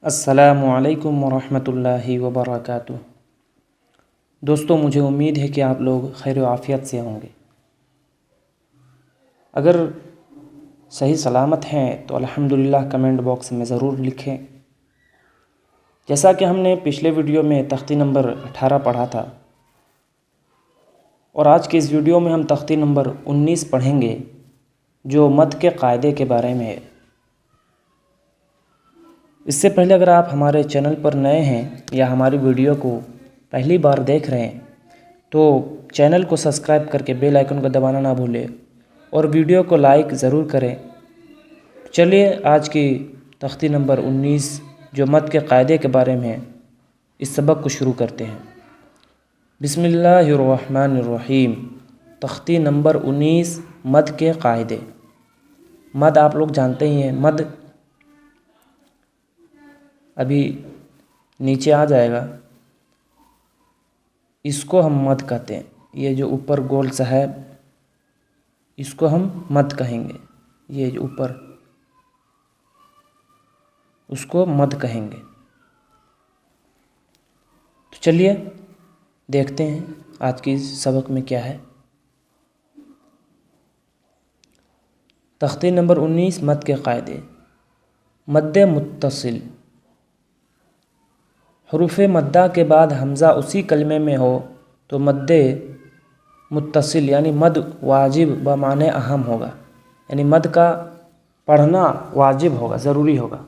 السلام علیکم ورحمۃ اللہ وبرکاتہ۔ دوستو، مجھے امید ہے کہ آپ لوگ خیر و عافیت سے ہوں گے۔ اگر صحیح سلامت ہیں تو الحمدللہ کمنٹ باکس میں ضرور لکھیں۔ جیسا کہ ہم نے پچھلے ویڈیو میں تختی نمبر 18 پڑھا تھا، اور آج کے اس ویڈیو میں ہم تختی نمبر 19 پڑھیں گے، جو مد کے قاعدے کے بارے میں ہے۔ اس سے پہلے اگر آپ ہمارے چینل پر نئے ہیں یا ہماری ویڈیو کو پہلی بار دیکھ رہے ہیں تو چینل کو سبسکرائب کر کے بیل آئیکن کو دبانا نہ بھولیں اور ویڈیو کو لائک ضرور کریں۔ چلیے آج کی تختی نمبر 19 جو مد کے قاعدے کے بارے میں ہے، اس سبق کو شروع کرتے ہیں۔ بسم اللہ الرحمن الرحیم۔ تختی نمبر 19 مد کے قاعدے۔ مد آپ لوگ جانتے ہی ہیں، مد ابھی نیچے آ جائے گا، اس کو ہم مد کہتے ہیں۔ یہ جو اوپر گول سا ہے اس کو ہم مد کہیں گے، یہ جو اوپر اس کو مد کہیں گے۔ تو چلیے دیکھتے ہیں آج کی سبق میں کیا ہے۔ تختی نمبر 19 مد کے قاعدے۔ مد متصل، حروف مدہ کے بعد حمزہ اسی کلمے میں ہو تو مد متصل یعنی مد واجب بمعنی اہم ہوگا، یعنی مد کا پڑھنا واجب ہوگا، ضروری ہوگا۔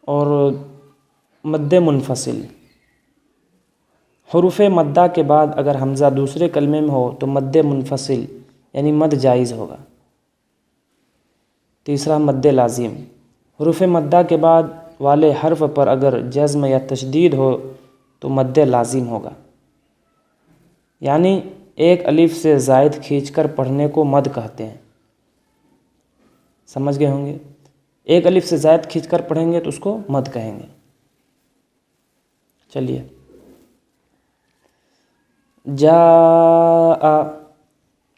اور مد منفصل، حروف مدہ کے بعد اگر حمزہ دوسرے کلمے میں ہو تو مد منفصل یعنی مد جائز ہوگا۔ تیسرا مد لازم، حروف مدہ کے بعد والے حرف پر اگر جزم یا تشدید ہو تو مد لازم ہوگا، یعنی ایک الف سے زائد کھینچ کر پڑھنے کو مد کہتے ہیں۔ سمجھ گئے ہوں گے، ایک الف سے زائد کھینچ کر پڑھیں گے تو اس کو مد کہیں گے۔ چلیے، جاء،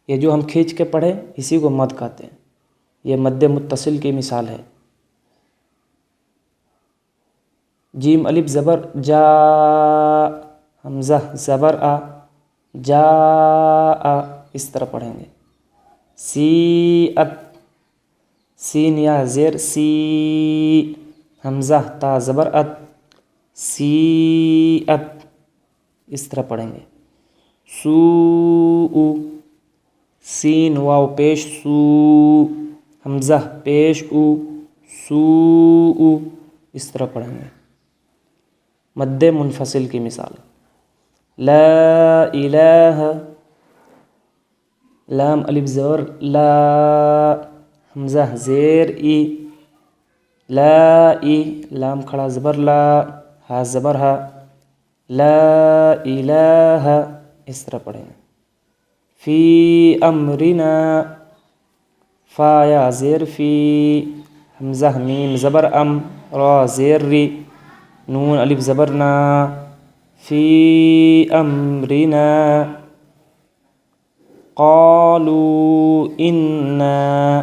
یہ جو ہم کھینچ کے پڑھے اسی کو مد کہتے ہیں، یہ مد متصل کی مثال ہے۔ جیم الف زبر جا، حمزہ زبر آ، جاء، اس طرح پڑھیں گے۔ سیئت، سین یا زیر سی، حمزہ تا زبر ات، سیئت، اس طرح پڑھیں گے۔ سوء، سین واو پیش سو، حمزہ پیش او، سوء، اس طرح پڑھیں گے۔ مد منفصل کی مثال، لا الہ، لام الف زبر لا، حمزہ زیر ای، لا ای، لام کھڑا زبر لا، ہا زبر ہا، لا الہ، اس طرح پڑھیں گے۔ فی امرنا، فا یا زیر فی، حمزہ میم زبر ام، را زیر ری، نون الف زبر نا، فی امرنا، قالوا انا،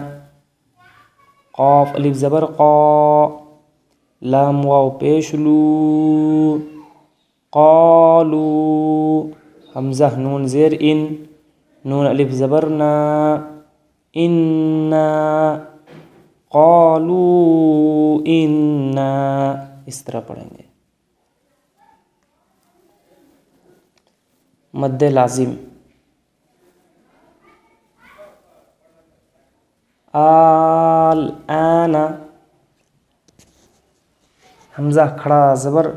قاف الف زبر قا، لام واو پیش لو، قالوا، حمزہ نون زیر ان، نون الف زبر نا، انا، قالوا انا، اس طرح پڑھیں گے۔ مد لازم، الآن، حمزہ کھڑا زبر،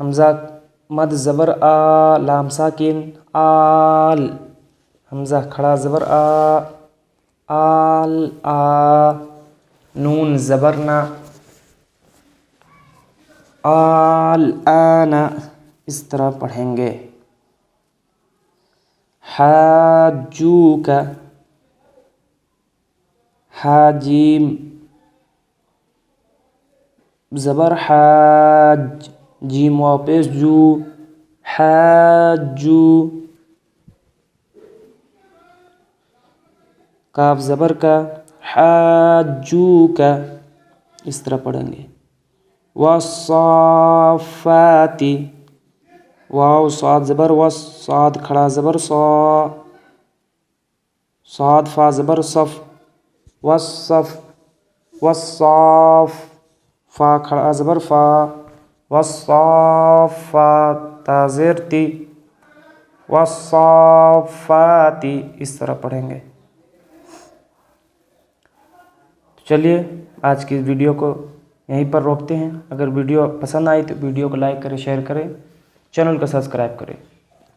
حمزہ مد زبر آ، لام ساکن، آل، حمزہ کھڑا زبر آ، آل آ، نون زبر نا، آل آنا، اس طرح پڑھیں گے۔ حاجوک، حاجیم زبر حاج، جیم واو پیش جو، حاجو، کاف زبر کا، حاجوک، اس طرح پڑھیں گے. والصافات، واو صاد زبر وس، صاد کھڑا زبر صا، صاد فا زبر صف، والصف، والصاف، فا کھڑا زبر فا، والصافات تا زیر تی، والصافاتی، اس طرح پڑھیں گے. چلیے آج کی ویڈیو کو یہیں پر روکتے ہیں. اگر ویڈیو پسند آئی تو ویڈیو کو لائک کریں، شیئر کریں، چینل کو سبسکرائب کریں.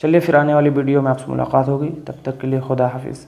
چلیے پھر آنے والی ویڈیو میں آپ سے ملاقات ہوگی. تب تک کے لیے خدا حافظ.